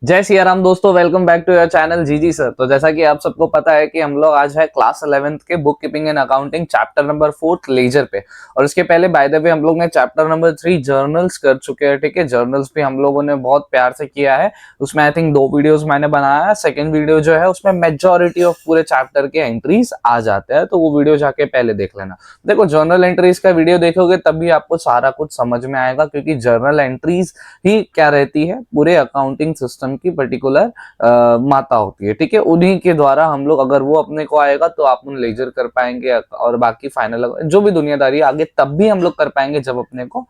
जय सिया राम दोस्तों, welcome back to your channel जी सर। तो जैसा कि आप सबको पता है कि हम लोग आज है क्लास 11th के book keeping and accounting chapter number 4 ledger पे। और इसके पहले बाय द वे हम लोग ने चैप्टर नंबर 3 जर्नल्स कर चुके हैं। ठीक है, जर्नल्स भी हम लोगों ने बहुत प्यार से किया है। उसमें आई थिंक 2 वीडियोस मैंने बनाया है। सेकंड वीडियो जो है उसमें मेजॉरिटी ऑफ पूरे चैप्टर के एंट्रीज आ जाते हैं, तो वो वीडियो जाके पहले देख लेना। देखो, जर्नल एंट्रीज का वीडियो देखोगे तभी आपको सारा कुछ समझ में आएगा, क्योंकि जर्नल एंट्रीज ही क्या रहती है, पूरे अकाउंटिंग सिस्टम की पर्टिकुलर माता होती है। ठीक है, उन्हीं के द्वारा हम लोग, अगर वो अपने को आएगा तो आप उन लेजर कर पाएंगे, और बाकी फाइनल जो भी दुनियादारी आगे तब भी हम लोग कर पाएंगे जब अपने को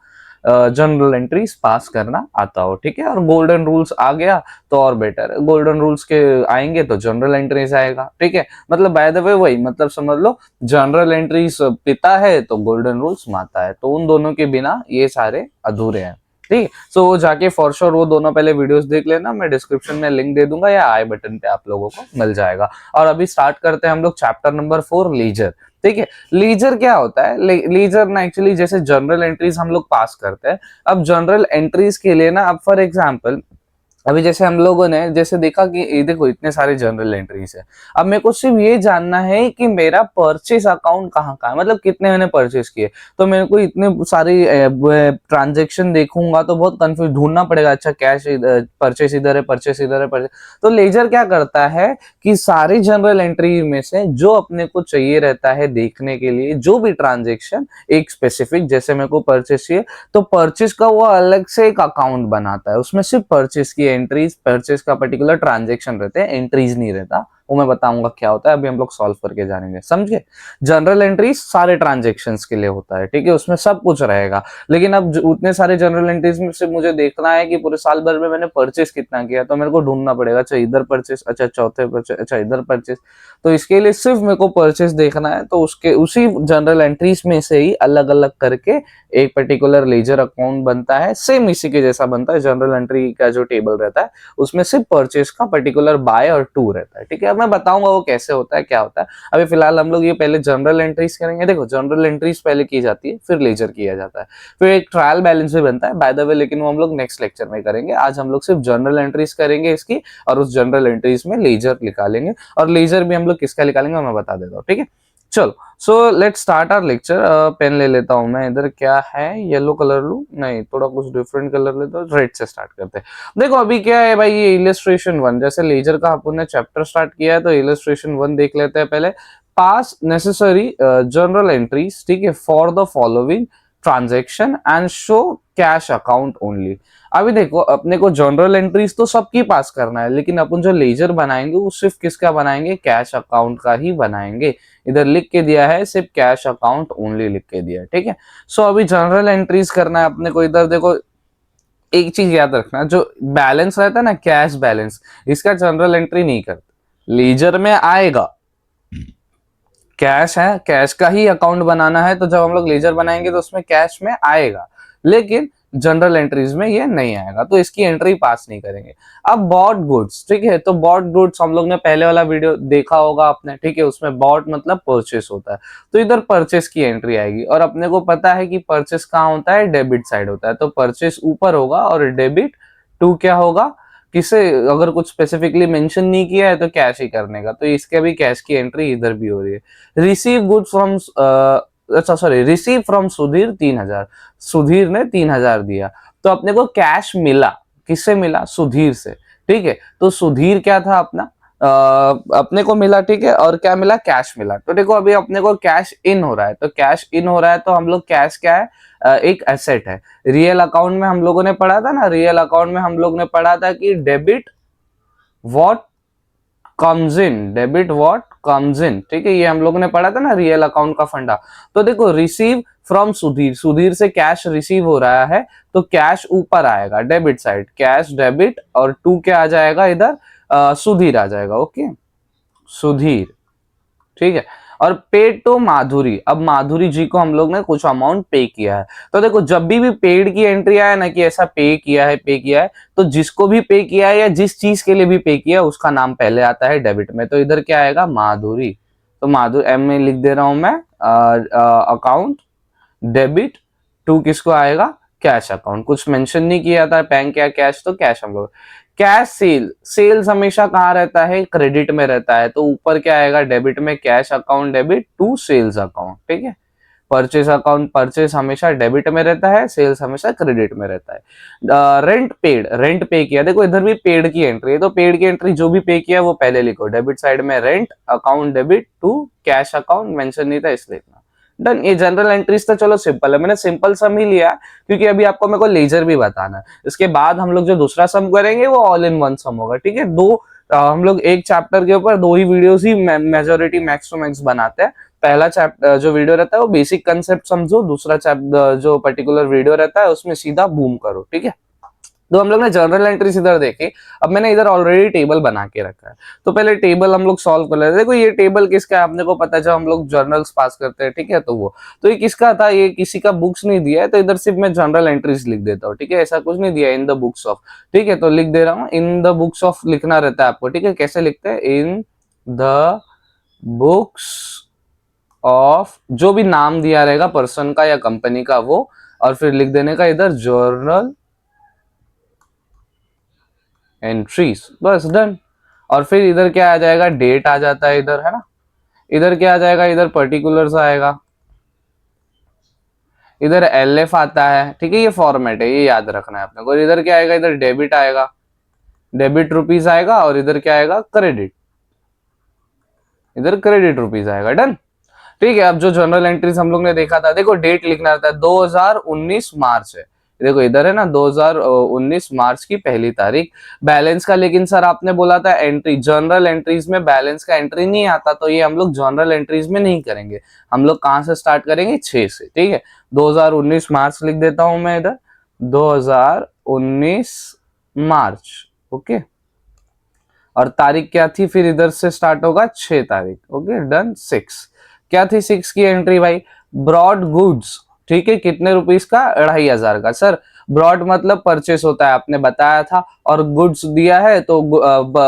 जनरल एंट्रीज पास करना आता हो। ठीक है, और गोल्डन रूल्स आ गया तो और बेटर है। गोल्डन रूल्स के आएंगे तो जनरल एंट्रीज आएगा। ठीक है, मतलब बाय द वे वही, मतलब समझ लो, जनरल एंट्रीज पिता है तो गोल्डन रूल्स माता है, तो उन दोनों के बिना ये सारे अधूरे हैं। ठीक है, सो वो जाके फॉर श्योर वो दोनों पहले वीडियोस देख लेना। मैं डिस्क्रिप्शन में लिंक दे दूंगा या आई बटन पे आप लोगों को मिल जाएगा। और अभी स्टार्ट करते हैं हम लोग चैप्टर नंबर 4 लीजर। ठीक है, लीजर क्या होता है? लीजर ना एक्चुअली जैसे जनरल एंट्रीज हम लोग पास करते हैं, अब जनरल एंट्रीज के लिए ना, अब फॉर एग्जाम्पल अभी जैसे हम लोगों ने जैसे देखा कि ये देखो इतने सारे जनरल एंट्रीज है। अब मेरे को सिर्फ ये जानना है कि मेरा परचेस अकाउंट कहाँ का है, मतलब कितने मैंने परचेस किए। तो मेरे को इतने सारी ट्रांजेक्शन देखूंगा तो बहुत कंफ्यूज ढूंढना पड़ेगा। अच्छा, कैश परचेस इधर है, परचेस इधर है, परचेस। तो लेजर क्या करता है कि सारी जनरल एंट्री में से जो अपने को चाहिए रहता है देखने के लिए, जो भी ट्रांजेक्शन एक स्पेसिफिक, जैसे मेरे को परचेस चाहिए तो परचेस का वो अलग से एक अकाउंट बनाता है। उसमें सिर्फ परचेस की एंट्रीज, परचेस का पर्टिकुलर ट्रांजेक्शन रहते हैं, एंट्रीज नहीं रहता। वो मैं बताऊंगा क्या होता है, अभी हम लोग सॉल्व करके जानेंगे, समझे। जनरल एंट्रीज सारे ट्रांजेक्शंस के लिए होता है। ठीक है, उसमें सब कुछ रहेगा। लेकिन अब उतने सारे जनरल एंट्रीज में से मुझे देखना है कि पूरे साल भर में मैंने परचेस कितना किया, तो मेरे को ढूंढना पड़ेगा। अच्छा इधर परचेस, अच्छा चौथे परचेस, अच्छा इधर परचेस। तो इसके लिए सिर्फ मेरे को परचेस देखना है, तो उसके उसी जनरल एंट्रीज में से ही अलग अलग करके एक पर्टिकुलर लेजर अकाउंट बनता है। सेम इसी के जैसा बनता है। जनरल एंट्री का जो टेबल रहता है उसमें सिर्फ परचेस का पर्टिकुलर बाय और टू रहता है। ठीक है, अब मैं बताऊंगा वो कैसे होता है, क्या होता है। अभी फिलहाल हम लोग ये पहले जनरल एंट्रीज करेंगे। देखो, जनरल एंट्रीज पहले की जाती है, फिर लेजर किया जाता है, फिर एक ट्रायल बैलेंस भी बनता है बाय द वे, लेकिन वो हम लोग नेक्स्ट लेक्चर में करेंगे। आज हम लोग सिर्फ जनरल एंट्रीज करेंगे इसकी, और उस जनरल एंट्रीज में लेजर निकालेंगे। और लेजर भी हम लोग किसका निकालेंगे मैं बता देता हूँ। ठीक है, चलो, so let start our lecture. Pen ले लेता हूं मैं, इधर क्या है, येलो कलर लू, नहीं थोड़ा कुछ डिफरेंट कलर लेता हूँ। रेड से स्टार्ट करते हैं। देखो अभी क्या है भाई, ये इलस्ट्रेशन 1, जैसे लेजर का अपन ने चैप्टर स्टार्ट किया है तो इलस्ट्रेशन 1 देख लेते हैं पहले। पास नेसेसरी जनरल एंट्रीज, ठीक है, for the following transaction and show cash account only. अभी देखो, अपने को जनरल एंट्रीज तो सबकी पास करना है, लेकिन अपन जो लेजर बनाएंगे वो सिर्फ किसका बनाएंगे, कैश अकाउंट का ही बनाएंगे। इधर लिख के दिया है सिर्फ कैश अकाउंट ओनली लिख के दिया है। ठीक है, सो अभी जनरल एंट्रीज करना है अपने को। इधर देखो, एक चीज याद रखना, जो बैलेंस रहता है ना, कैश बैलेंस, इसका जनरल एंट्री नहीं करते, लेजर में आएगा। कैश है, कैश का ही अकाउंट बनाना है, तो जब हम लोग लेजर बनाएंगे तो उसमें कैश में आएगा, लेकिन जनरल एंट्रीज में ये नहीं आएगा, तो इसकी एंट्री पास नहीं करेंगे। अब बॉट गुड्स, ठीक है, तो बॉट गुड्स हम लोग ने पहले वाला वीडियो देखा होगा आपने। ठीक है, उसमें बॉट मतलब परचेस होता है, तो इधर परचेस की एंट्री आएगी। और अपने को पता है कि परचेस कहाँ होता है, डेबिट साइड होता है, तो परचेस ऊपर होगा और डेबिट टू क्या होगा, किसे अगर कुछ स्पेसिफिकली मेंशन नहीं किया है तो कैश ही करने का, तो इसके भी कैश की एंट्री इधर भी हो रही है। रिसीव गुड फ्रॉम, अच्छा sorry, receive from Sudhir 3,000, Sudhir ने 3,000 दिया, तो अपने को कैश मिला, किससे मिला, सुधीर से। ठीक है, तो सुधीर क्या था अपना, अपने को मिला। ठीक है, और क्या मिला, कैश मिला। तो देखो अभी अपने को कैश इन हो रहा है, तो कैश इन हो रहा है तो हम लोग, कैश क्या है, एक एसेट है। रियल अकाउंट में हम लोगों ने पढ़ा था ना, रियल अकाउंट में हम लोग ने पढ़ा था कि debit what comes in, debit what comes in. ठीक है, ये हम लोगों ने पढ़ा था ना रियल अकाउंट का फंडा। तो देखो, रिसीव फ्रॉम सुधीर, सुधीर से कैश रिसीव हो रहा है, तो कैश ऊपर आएगा डेबिट साइड, कैश डेबिट, और टू क्या आ जाएगा इधर, सुधीर आ जाएगा। ओके, सुधीर। ठीक है, और पेड टू माधुरी, अब माधुरी जी को हम लोग ने कुछ अमाउंट पे किया है। तो देखो, जब भी पेड की एंट्री आए ना कि ऐसा पे किया है, पे किया है, तो जिसको भी पे किया है या जिस चीज के लिए भी पे किया है उसका नाम पहले आता है डेबिट में, तो इधर क्या आएगा, माधुरी। तो माधुरी एम में लिख दे रहा हूं मैं, अकाउंट डेबिट टू किसको आएगा, कैश अकाउंट। कुछ मेंशन नहीं किया था बैंक या कैश, तो कैश हम लोग, कैश सेल्स हमेशा कहाँ रहता है, क्रेडिट में रहता है, तो ऊपर क्या आएगा, डेबिट में cash account debit to sales account, ठीक है। परचेस अकाउंट, परचेस हमेशा डेबिट में रहता है, सेल्स हमेशा क्रेडिट में रहता है। रेंट पेड, रेंट पे किया, देखो इधर भी पेड की एंट्री है, तो पेड की एंट्री जो भी पे किया वो पहले लिखो, डेबिट साइड में rent account debit to cash account, mention नहीं था इसलिए इतना डन। ये जनरल एंट्रीज तो चलो सिंपल है, मैंने सिंपल सम ही लिया क्योंकि अभी आपको मेरे को लेजर भी बताना है। इसके बाद हम लोग जो दूसरा सम करेंगे वो ऑल इन वन सम होगा, ठीक है। हम लोग एक चैप्टर के ऊपर दो ही वीडियोस ही मेजोरिटी मैक्स टू मैक्स बनाते हैं। पहला चैप्टर जो वीडियो रहता है वो बेसिक कंसेप्ट समझो, दूसरा चैप्टर जो पर्टिकुलर वीडियो रहता है उसमें सीधा बूम करो, ठीक है। तो हम लोग ने जर्नल एंट्रीज इधर देखे, अब मैंने इधर ऑलरेडी टेबल बना के रखा है, तो पहले टेबल हम लोग सॉल्व कर लेते हैं। देखो ये टेबल किसका है आपने को पता है, जब हम लोग जर्नल्स पास करते हैं, ठीक है, तो ये किसका था, ये किसी का बुक्स नहीं दिया है, तो इधर सिर्फ मैं जनरल एंट्रीज लिख देता हूँ, ठीक है, ऐसा कुछ नहीं दिया इन द बुक्स ऑफ, ठीक है, तो लिख दे रहा हूँ इन द बुक्स ऑफ लिखना रहता है आपको, ठीक है। कैसे लिखते हैं, इन द बुक्स ऑफ, जो भी नाम दिया रहेगा पर्सन का या कंपनी का वो, और फिर लिख देने का इधर जर्नल एंट्रीज, बस डन। और फिर इधर क्या आ जाएगा, डेट आ जाता है इधर, है ना। इधर क्या आ जाएगा, इधर पर्टिकुलर्स आएगा, इधर एलएफ आता है, ठीक है, ये फॉर्मेट है, ये याद रखना है अपने को। इधर क्या आएगा, इधर डेबिट आएगा, डेबिट रुपीज आएगा, और इधर क्या आएगा, क्रेडिट, इधर क्रेडिट रुपीज आएगा, डन। ठीक है, अब जो जर्नल एंट्रीज हम लोग ने देखा था, देखो डेट लिखना रहता है 2019 मार्च है, देखो इधर है ना 2019 मार्च की पहली तारीख। बैलेंस का लेकिन सर आपने बोला था एंट्री, जनरल एंट्रीज में बैलेंस का एंट्री नहीं आता, तो ये हम लोग जनरल एंट्रीज में नहीं करेंगे, हम लोग कहां से स्टार्ट करेंगे, 6 से, ठीक है। 2019 मार्च लिख देता हूं मैं इधर, 2019 मार्च, ओके। और तारीख क्या थी, फिर इधर से स्टार्ट होगा 6 तारीख, ओके डन। 6 क्या थी, 6 की एंट्री भाई, ब्रॉड गुड्स, ठीक है, कितने रुपीस का, 2500 का। सर ब्रॉड मतलब परचेस होता है, आपने बताया था, और गुड्स दिया है, तो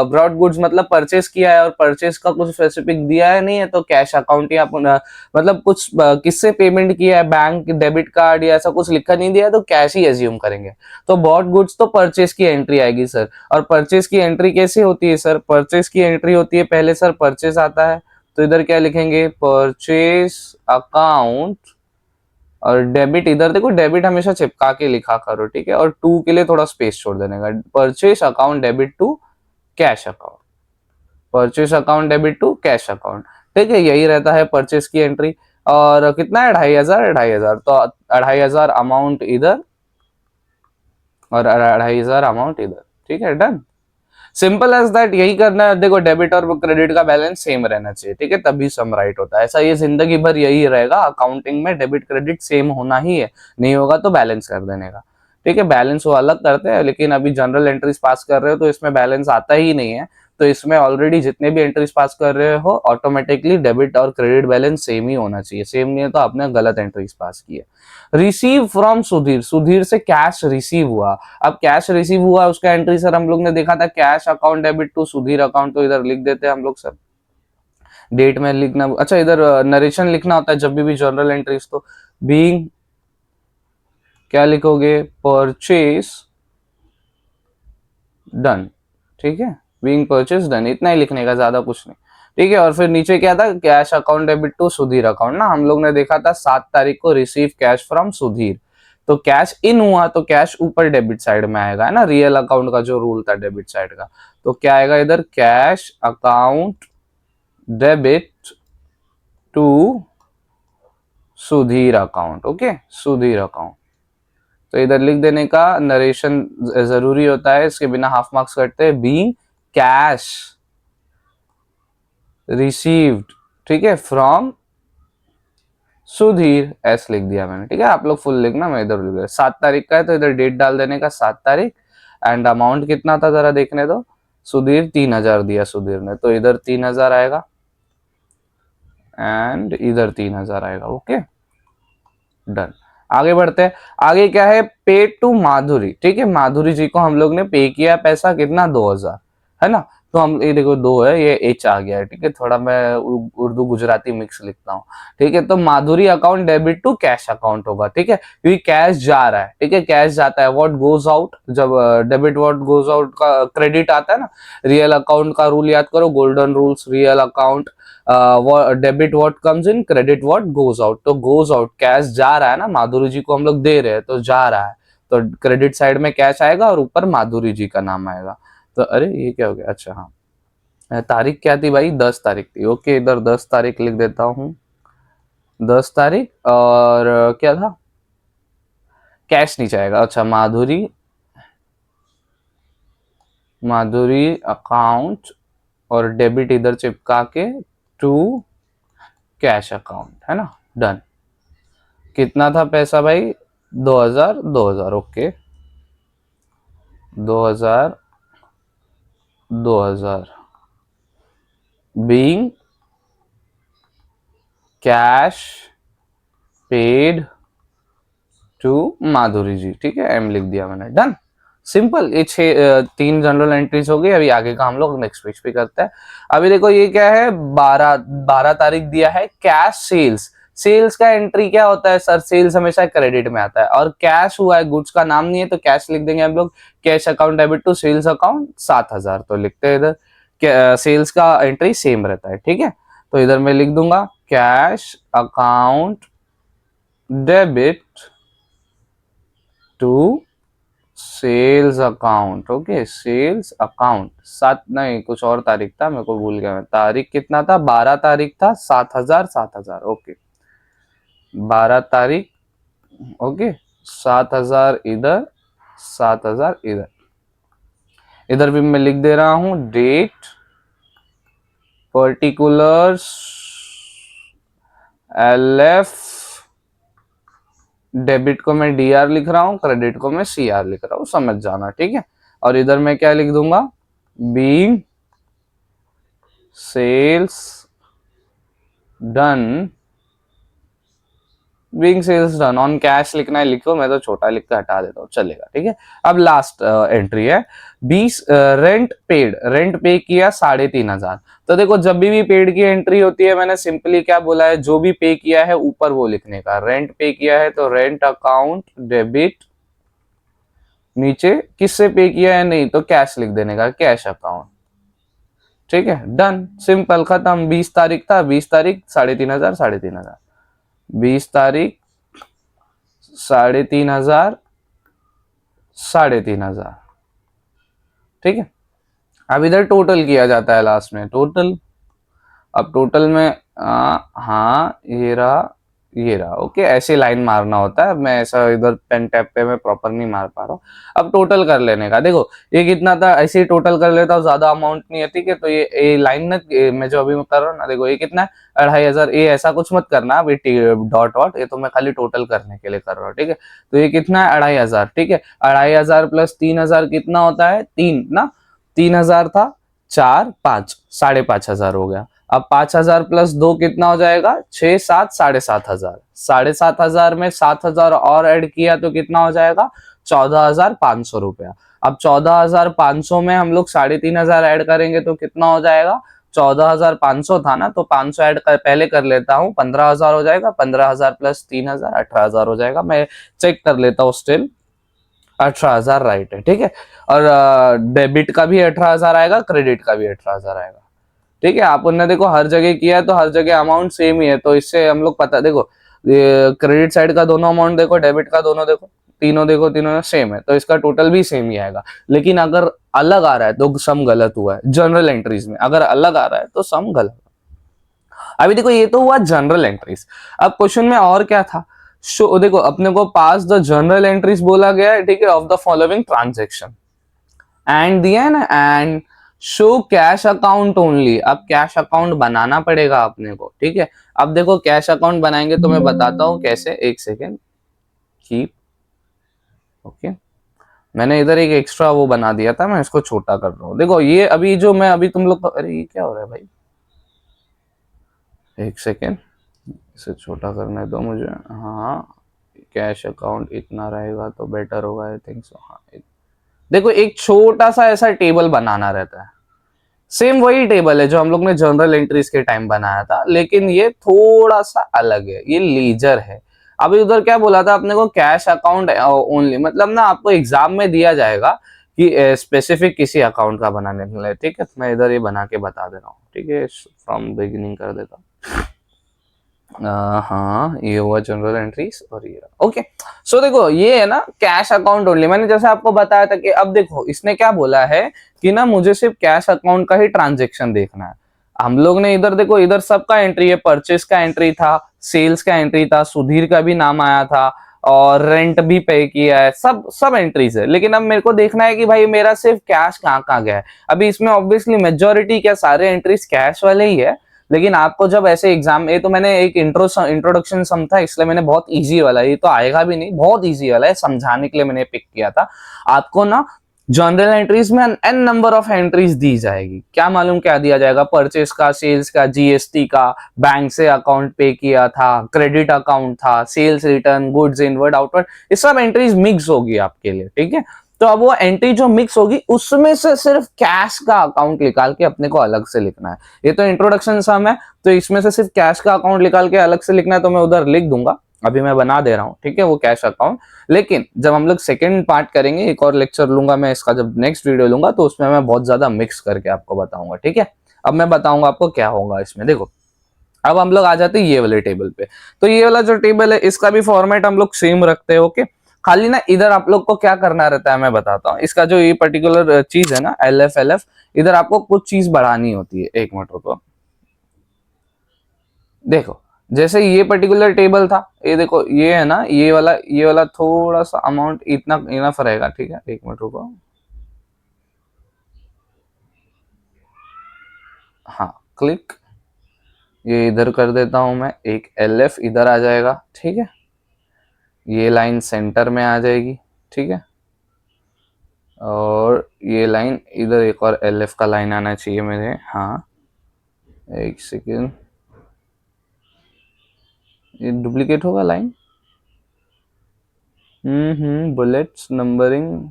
ब्रॉड गुड्स मतलब परचेस किया है, और परचेस का कुछ स्पेसिफिक दिया है नहीं है, तो कैश अकाउंट या मतलब कुछ किससे पेमेंट किया है, बैंक डेबिट कार्ड या ऐसा कुछ लिखा नहीं दिया है, तो कैश ही एज्यूम करेंगे। तो ब्रॉड गुड्स तो परचेस की एंट्री आएगी सर। और परचेस की एंट्री कैसे होती है सर, परचेस की एंट्री होती है, पहले सर परचेस आता है, तो इधर क्या लिखेंगे, परचेस अकाउंट, और डेबिट, इधर देखो डेबिट हमेशा चिपका के लिखा करो, ठीक है, और टू के लिए थोड़ा स्पेस छोड़ देने का, purchase account debit to cash account, purchase account debit to cash account, ठीक है, यही रहता है परचेस की एंट्री। और कितना है, 2500, 2500, तो 2500 अमाउंट इधर और 2500 अमाउंट इधर, ठीक है, डन। सिंपल एज दैट, यही करना है। देखो डेबिट और क्रेडिट का बैलेंस सेम रहना चाहिए, ठीक है, तभी सम राइट होता है, ऐसा ये जिंदगी भर यही रहेगा अकाउंटिंग में, डेबिट क्रेडिट सेम होना ही है, नहीं होगा तो बैलेंस कर देने का, ठीक है। बैलेंस वो अलग करते हैं, लेकिन अभी जनरल एंट्रीज पास कर रहे हो तो इसमें बैलेंस आता ही नहीं है, तो इसमें ऑलरेडी जितने भी एंट्रीज पास कर रहे हो ऑटोमेटिकली डेबिट और क्रेडिट बैलेंस सेम ही होना चाहिए, सेम नहीं है तो आपने गलत एंट्रीज पास की है। रिसीव फ्रॉम सुधीर, सुधीर से कैश रिसीव हुआ, अब कैश रिसीव हुआ उसका एंट्री सर हम लोग ने देखा था, cash account debit to Sudhir account, तो इधर लिख देते हैं हम लोग सर, डेट में लिखना, अच्छा इधर नरेशन लिखना होता है जब भी जनरल एंट्रीज, तो बीइंग क्या लिखोगे, परचेस डन, ठीक है, बीइंग परचेस डन, इतना ही लिखने का, ज्यादा कुछ नहीं, ठीक है। और फिर नीचे क्या था, cash account debit to Sudhir account ना, हम लोग ने देखा था 7 तारीख को रिसीव कैश फ्रॉम सुधीर, तो कैश इन हुआ तो कैश ऊपर डेबिट साइड में आएगा, है ना, रियल अकाउंट का जो रूल था डेबिट साइड का, तो क्या आएगा इधर, cash account debit to Sudhir account, okay, Sudhir account, तो इधर लिख देने का, नरेशन जरूरी होता है, इसके बिना हाफ मार्क्स कटते हैं, बीइंग कैश रिसीव्ड, ठीक है, फ्रॉम सुधीर, एस लिख दिया मैंने, ठीक है, आप लोग फुल लिखना, मैं इधर लिख दिया, 7 तारीख का है तो इधर डेट डाल देने का 7 तारीख, एंड अमाउंट कितना था जरा देखने दो, सुधीर 3000 दिया सुधीर ने, तो इधर 3000 आएगा, एंड इधर 3000 आएगा, ओके डन। आगे बढ़ते हैं, आगे क्या है, पे टू माधुरी, ठीक है, माधुरी जी को हम लोग ने पे किया पैसा कितना, 2000, है ना। तो हम ये देखो 2 है, ये एच आ गया है, ठीक है। थोड़ा मैं उर्दू गुजराती मिक्स लिखता हूँ, ठीक है। तो Madhuri account debit to cash account होगा, ठीक है, क्योंकि कैश जा रहा है, ठीक है, कैश जाता है। व्हाट गोज आउट, जब डेबिट व्हाट गोज आउट का क्रेडिट आता है ना, रियल अकाउंट का रूल याद करो, golden rules, real account debit what comes in, credit what goes out. तो गोज आउट कैश जा रहा है ना, माधुरी जी को हम लोग दे रहे हैं तो जा रहा है, तो क्रेडिट साइड में कैश आएगा और ऊपर माधुरी जी का नाम आएगा। तो अरे ये क्या हो गया, अच्छा हाँ, तारीख क्या थी भाई, 10 तारीख थी, ओके, इधर 10 तारीख लिख देता हूँ, 10 तारीख। और क्या था, कैश नीचे आएगा, अच्छा माधुरी, माधुरी अकाउंट और डेबिट इधर चिपका के टू कैश अकाउंट, है ना, डन। कितना था पैसा भाई, 2000, 2000, okay, 2000, 2000 being cash paid to Madhuri ji, ठीक है, एम लिख दिया मैंने, डन, सिंपल। ये 3 जनरल एंट्रीज हो गई। अभी आगे का हम लोग नेक्स्ट पेज पे करते हैं। अभी देखो ये क्या है, 12 तारीख दिया है, कैश सेल्स। सेल्स का एंट्री क्या होता है सर, सेल्स हमेशा क्रेडिट में आता है, और कैश हुआ है, गुड्स का नाम नहीं है तो कैश लिख देंगे हम लोग, cash account debit to sales account 7000, तो लिखते हैं इधर, सेल्स का एंट्री सेम रहता है, ठीक है। तो इधर मैं लिख दूंगा cash account debit to sales account, okay, sales account, 7 नहीं कुछ और तारीख था, मेरे को भूल गया मैं, तारीख कितना था, 12 तारीख था, 7000, 7000, ओके, 12 तारीख, ओके, 7000 इधर, 7000 इधर। इधर भी मैं लिख दे रहा हूं डेट, पर्टिकुलर्स, LF, डेबिट को मैं DR लिख रहा हूं, क्रेडिट को मैं CR लिख रहा हूं, समझ जाना, ठीक है। और इधर मैं क्या लिख दूंगा, being sales done, being sales done on cash लिखना है लिखो, मैं तो छोटा लिख के हटा देता हूँ, चलेगा, ठीक है। अब लास्ट एंट्री है 20, रेंट पेड, रेंट पे किया 3500। तो देखो जब भी पेड की एंट्री होती है, मैंने सिंपली क्या बोला है, जो भी पे किया है ऊपर वो लिखने का, रेंट पे किया है तो रेंट अकाउंट डेबिट, नीचे किससे पे किया है नहीं तो कैश लिख देने का, कैश अकाउंट, ठीक है, डन, सिंपल, खत्म। 20 तारीख था, 20 तारीख 3500, 3500, 20 तारीख 3500, 3500, ठीक है। अब इधर टोटल किया जाता है लास्ट में, टोटल, अब टोटल में हाँ ये रहा, ओके, ऐसे लाइन मारना होता है, मैं ऐसा इधर पेन टैप पे मैं प्रॉपर नहीं मार पा रहा हूँ। अब टोटल कर लेने का, देखो ये कितना था, ऐसे ही टोटल कर लेता हूँ, ज्यादा अमाउंट नहीं है, ठीक है। तो ये लाइन ना, मैं जो अभी कर रहा हूँ ना, देखो ये कितना है, 2500, ये ऐसा कुछ मत करना अभी, डॉट वॉट, ये तो मैं खाली टोटल करने के लिए कर रहा हूँ, ठीक है। तो ये कितना है, 2500, ठीक है, 2500 प्लस 3000 कितना होता है, 3 ना, 3000 था, 4, 5, 5500 हो गया। अब 5000 प्लस 2 कितना हो जाएगा, 6, 7, 7500, 7500 में 7000 और ऐड किया तो कितना हो जाएगा, 14500 रुपया। अब 14500 में हम लोग 3500 ऐड करेंगे तो कितना हो जाएगा, 14500 था ना, तो 500 ऐड पहले कर लेता हूँ, 15000 हो जाएगा, 15000 प्लस 3000, 18000 हो जाएगा। मैं चेक कर लेता हूँ, स्टिल 18000 राइट है, ठीक है। और डेबिट का भी 18000 आएगा, क्रेडिट का भी 18000 आएगा, ठीक है। आप उन्होंने देखो हर जगह किया है तो हर जगह अमाउंट सेम ही है, तो इससे हम लोग पता, देखो क्रेडिट साइड का दोनों अमाउंट देखो, डेबिट का दोनों देखो, तीनों देखो, तीनों सेम है, तो इसका टोटल भी सेम ही आएगा। लेकिन अगर अलग आ रहा है तो सम गलत हुआ है, जनरल एंट्रीज में अगर अलग आ रहा है तो सम गलत। अभी देखो ये तो हुआ जनरल एंट्रीज। अब क्वेश्चन में और क्या था, शो, देखो अपने को पास द जनरल एंट्रीज बोला गया है, ठीक है, of the following transaction, and दिया है ना, and show cash account only. अब कैश अकाउंट बनाना पड़ेगा अपने को, ठीक है। अब देखो कैश अकाउंट बनाएंगे तो मैं बताता हूं कैसे, एक सेकेंड, कीप, ओके, मैंने इधर एक एक्स्ट्रा वो बना दिया था, मैं इसको छोटा कर रहा हूं। देखो ये अभी जो मैं अभी तुम लोग, अरे ये क्या हो रहा है भाई, एक सेकेंड, इसे छोटा करने दो मुझे, हाँ, कैश अकाउंट इतना रहेगा तो बेटर होगा, आई थिंक सो, हाँ। देखो एक छोटा सा ऐसा टेबल बनाना रहता है, सेम वही टेबल है जो हम लोग ने जर्नल एंट्रीज के टाइम बनाया था, लेकिन ये थोड़ा सा अलग है, ये लीजर है। अभी उधर क्या बोला था अपने को, कैश अकाउंट ओनली, मतलब ना आपको एग्जाम में दिया जाएगा कि स्पेसिफिक किसी अकाउंट का बनाने के लिए, ठीक है। मैं इधर ये बना के बता दे रहा हूँ, ठीक है, फ्रॉम बिगिनिंग कर देता हूँ। हाँ, ये हुआ जनरल एंट्रीज और ये ओके। सो देखो ये है ना कैश अकाउंट ओनली, मैंने जैसे आपको बताया था कि अब देखो इसने क्या बोला है कि ना मुझे सिर्फ कैश अकाउंट का ही ट्रांजेक्शन देखना है। हम लोग ने इधर देखो, इधर सबका एंट्री है, परचेस का एंट्री था, सेल्स का एंट्री था, सुधीर का भी नाम आया था, और रेंट भी पे किया है, सब सब एंट्रीज है। लेकिन अब मेरे को देखना है कि भाई मेरा सिर्फ कैश कहाँ कहाँ गया है। अभी इसमें ऑब्वियसली मेजोरिटी क्या सारे एंट्रीज कैश वाले ही है, लेकिन आपको जब ऐसे एग्जाम, ये तो मैंने एक इंट्रोडक्शन सम था इसलिए मैंने बहुत इजी वाला, ये तो आएगा भी नहीं, बहुत इजी वाला है समझाने के लिए मैंने पिक किया था। आपको ना जर्नल एंट्रीज में एन नंबर ऑफ एंट्रीज दी जाएगी, क्या मालूम क्या दिया जाएगा, परचेस का, सेल्स का, जीएसटी का, बैंक से अकाउंट पे किया था, क्रेडिट अकाउंट था, sales return, goods inward outward, ये सब एंट्रीज मिक्स होगी आपके लिए, ठीक है। तो अब वो एंट्री जो मिक्स होगी उसमें से सिर्फ कैश का अकाउंट निकाल के अपने को अलग से लिखना है। ये तो इंट्रोडक्शन सम है, तो इसमें से सिर्फ कैश का अकाउंट निकाल के अलग से लिखना है, तो मैं उधर लिख दूंगा, अभी मैं बना दे रहा हूँ, ठीक है, वो कैश अकाउंट। लेकिन जब हम लोग सेकेंड पार्ट करेंगे, एक और लेक्चर लूंगा मैं इसका, जब नेक्स्ट वीडियो लूंगा तो उसमें मैं बहुत ज्यादा मिक्स करके आपको बताऊंगा, ठीक है। अब मैं बताऊंगा आपको क्या होगा इसमें। देखो अब हम लोग आ जाते हैं ये वाले टेबल पे। तो ये वाला जो टेबल है इसका भी फॉर्मेट हम लोग सेम रखते हैं, ओके। खाली ना इधर आप लोग को क्या करना रहता है मैं बताता हूँ। इसका जो ये पर्टिकुलर चीज है ना, LF, इधर आपको कुछ चीज बढ़ानी होती है। एक मिनट रुको, देखो जैसे ये पर्टिकुलर टेबल था, ये देखो ये है ना, ये वाला थोड़ा सा अमाउंट इतना इनफ रहेगा, ठीक है। एक मिनट रुको, हाँ, क्लिक, ये इधर कर देता हूं मैं, एक LF इधर आ जाएगा, ठीक है। ये लाइन सेंटर में आ जाएगी, ठीक है। और ये लाइन इधर, एक और LF का लाइन आना चाहिए मेरे, हाँ, एक सेकेंड, ये डुप्लीकेट होगा line, bullets numbering,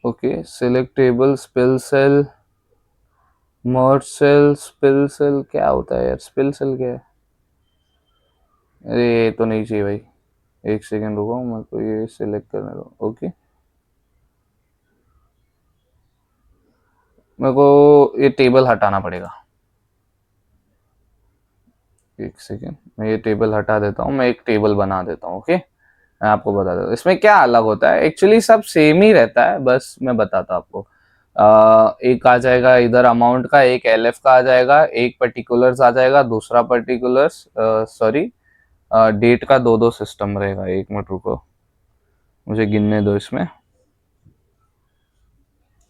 okay, select table, split cell, merge cell, split cell, क्या होता है यार स्पिल सेल, क्या है, अरे ये तो नहीं चाहिए भाई, एक सेकेंड रुको, मेरे को ये सिलेक्ट करने दो, ओके। मेरे को ये टेबल हटाना पड़ेगा, एक सेकेंड, मैं ये टेबल हटा देता हूँ, मैं एक टेबल बना देता हूँ, ओके। मैं आपको बता देता हूँ इसमें क्या अलग होता है, एक्चुअली सब सेम ही रहता है, बस मैं बताता हूँ आपको। एक आ जाएगा इधर अमाउंट का, एक LF का आ जाएगा, एक पर्टिकुलर्स आ जाएगा, दूसरा पर्टिकुलर्स, सॉरी, डेट का दो दो सिस्टम रहेगा। एक मिनट रुको, मुझे गिनने दो इसमें,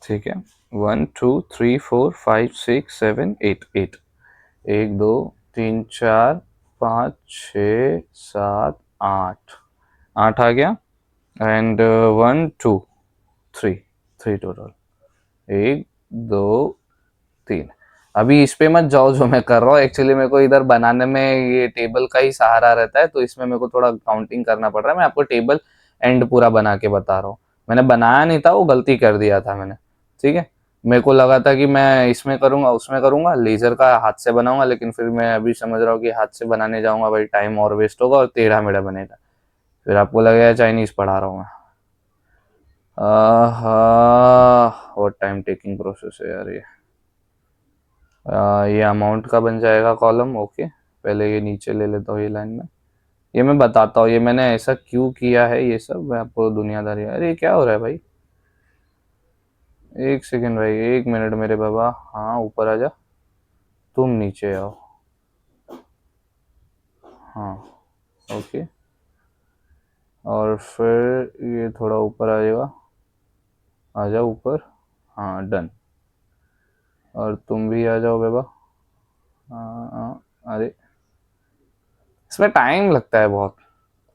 ठीक है। 1 2 3 4 5 6 7 8, एक दो तीन चार पाँच छ सात आठ, आठ आ गया। एंड 1 2 3, थ्री टोटल, एक दो तीन। अभी इस पे मत जाओ जो मैं कर रहा हूँ, एक्चुअली मेरे को इधर बनाने में ये टेबल का ही सहारा रहता है, तो इसमें मेरे को थोड़ा काउंटिंग करना पड़ रहा है। मैं आपको टेबल एंड पूरा बना के बता रहा हूँ, मैंने बनाया नहीं था, वो गलती कर दिया था मैंने, ठीक है। मेरे को लगा था कि मैं इसमें करूंगा, उसमें करूंगा, लेजर का हाथ से बनाऊंगा, लेकिन फिर मैं अभी समझ रहा हूँ कि हाथ से बनाने जाऊंगा भाई टाइम और वेस्ट होगा और टेढ़ा मेढ़ा बनेगा, फिर आपको लगेगा चाइनीज पढ़ा रहा हूँ मैं। बहुत टाइम टेकिंग प्रोसेस है यार ये। ये अमाउंट का बन जाएगा कॉलम, ओके। पहले ये नीचे ले लेता हूँ ये लाइन में, ये मैं बताता हूँ ये मैंने ऐसा क्यों किया है, ये सब मैं आपको दुनियादारी। अरे क्या हो रहा है भाई, एक सेकेंड भाई, एक मिनट मेरे बाबा, हाँ ऊपर आ जा, तुम नीचे आओ, हाँ, ओके। और फिर ये थोड़ा ऊपर आ जाएगा, आ जाओ ऊपर, हाँ डन। और तुम भी आ जाओ बेबा, हाँ हाँ, अरे इसमें टाइम लगता है बहुत,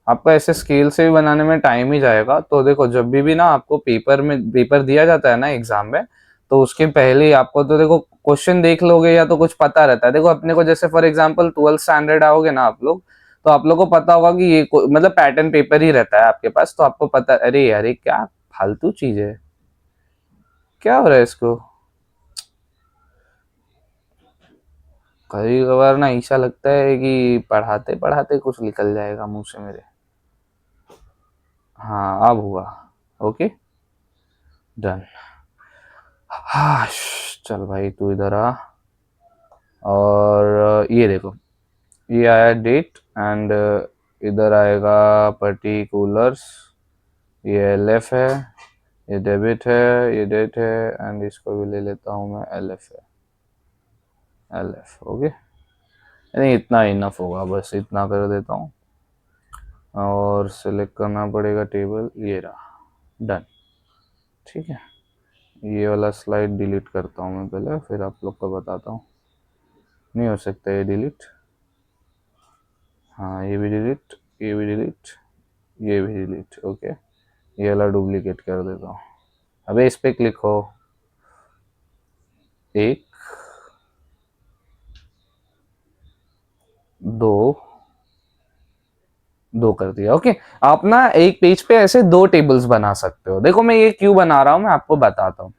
आपको ऐसे स्केल से भी बनाने में टाइम ही जाएगा। तो देखो जब भी ना आपको पेपर दिया जाता है ना एग्जाम में, तो उसके पहले ही आपको तो देखो क्वेश्चन देख लोगे या तो कुछ पता रहता है। देखो अपने को जैसे फॉर एग्जांपल 12th स्टैंडर्ड आओगे ना आप लोग, तो आप लोग को पता होगा कि ये मतलब पैटर्न पेपर ही रहता है आपके पास, तो आपको पता, अरे यार क्या फालतू चीज है, क्या हो रहा है इसको, कभी कभार ना ऐसा लगता है कि पढ़ाते पढ़ाते कुछ निकल जाएगा मुंह से मेरे। हाँ अब हुआ। Okay done. हाँ चल भाई तू इधर आ। और ये देखो, ये आया डेट एंड इधर आएगा पर्टिकुलर्स। ये एलएफ है, ये डेबिट है, ये डेट है एंड इसको भी ले लेता हूँ मैं, एलएफ है, एलएफ। ओके नहीं इतना इनफ होगा, बस इतना कर देता हूँ। और सिलेक्ट करना पड़ेगा टेबल, ये रहा, डन। ठीक है, ये वाला स्लाइड डिलीट करता हूँ मैं पहले, फिर आप लोग को बताता हूँ। नहीं हो सकता ये डिलीट, हाँ ये भी डिलीट, ये भी डिलीट, ये भी डिलीट। ओके ये वाला डुप्लीकेट कर देता हूँ। अबे इस पे क्लिक हो, एक, दो, दो कर दिया। ओके आप ना एक पेज पे ऐसे दो टेबल्स बना सकते हो। देखो मैं ये क्यों बना रहा हूँ मैं आपको बताता हूँ।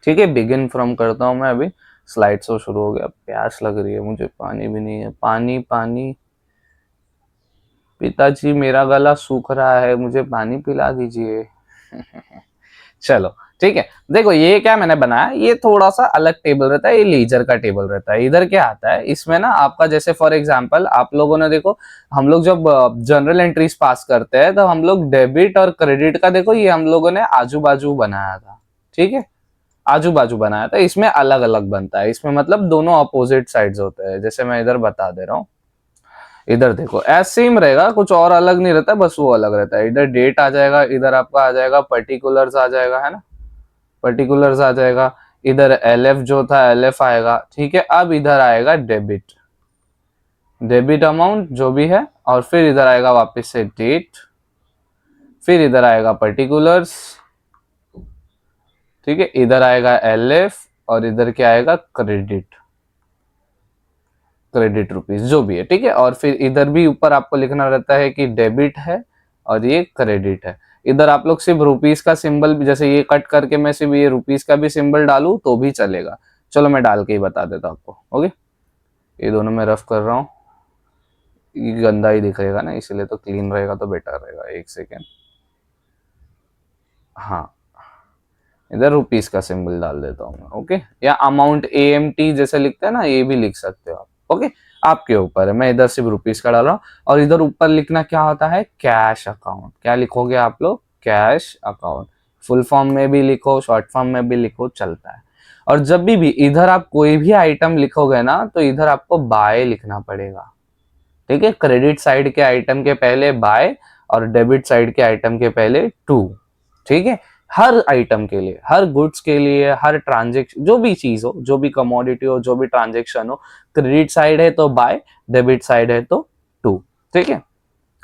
ठीक है बिगिन फ्रॉम करता हूँ मैं अभी। स्लाइड शो शुरू हो गया, प्यास लग रही है मुझे, पानी भी नहीं है, पानी पानी, पिताजी मेरा गला सूख रहा है, मुझे पानी पिला दीजिए। चलो ठीक है, देखो ये क्या मैंने बनाया, ये थोड़ा सा अलग टेबल रहता है, ये लीजर का टेबल रहता है। इधर क्या आता है इसमें ना आपका, जैसे फॉर एग्जांपल आप लोगों ने देखो, हम लोग जब जनरल एंट्रीज पास करते हैं तो हम लोग डेबिट और क्रेडिट का, देखो ये हम लोगों ने आजू बाजू बनाया था। ठीक है आजू बाजू बनाया था, इसमें अलग अलग बनता है, इसमें मतलब दोनों अपोजिट साइड्स होते हैं। जैसे मैं इधर बता दे रहा हूँ, इधर देखो एज सेम रहेगा, कुछ और अलग नहीं रहता, बस वो अलग रहता है। इधर डेट आ जाएगा, इधर आपका आ जाएगा पर्टिकुलर्स आ जाएगा, है ना, पर्टिकुलर्स आ जाएगा। इधर एलएफ जो था एलएफ आएगा। ठीक है अब इधर आएगा डेबिट, डेबिट अमाउंट जो भी है, और फिर इधर आएगा वापस से डेट, फिर इधर आएगा पर्टिकुलर्स। ठीक है इधर आएगा एलएफ और इधर क्या आएगा, क्रेडिट, क्रेडिट रुपीज जो भी है। ठीक है और फिर इधर भी ऊपर आपको लिखना रहता है कि डेबिट है और ये क्रेडिट है। इधर आप लोग सिर्फ रुपीज का सिंबल, जैसे ये कट करके मैं सिर्फ ये रुपीज का भी सिंबल डालू तो भी चलेगा। चलो मैं डाल के ही बता देता हूँ आपको। ओके ये दोनों मैं रफ कर रहा हूँ, ये गंदा ही दिखेगा ना, इसलिए तो क्लीन रहेगा तो बेटर रहेगा। एक सेकेंड, हाँ इधर रुपीस का सिंबल डाल देता हूँ मैं। ओके या अमाउंट AMT जैसे लिखते हैं ना, ये भी लिख सकते हो आप। ओके आपके ऊपर है, मैं इधर सिर्फ रुपीस का डाल रहा हूँ। और इधर ऊपर लिखना क्या होता है, कैश अकाउंट। क्या लिखोगे आप लोग, कैश अकाउंट। फुल फॉर्म में भी लिखो, शॉर्ट फॉर्म में भी लिखो, चलता है। और जब भी इधर आप कोई भी आइटम लिखोगे ना तो इधर आपको बाय लिखना पड़ेगा। ठीक है क्रेडिट साइड के आइटम के पहले बाय और डेबिट साइड के आइटम के पहले टू। ठीक है हर आइटम के लिए, हर गुड्स के लिए, हर ट्रांजेक्शन, जो भी चीज हो, जो भी कमोडिटी हो, जो भी ट्रांजेक्शन हो, क्रेडिट साइड है तो बाय, डेबिट साइड है तो टू। ठीक है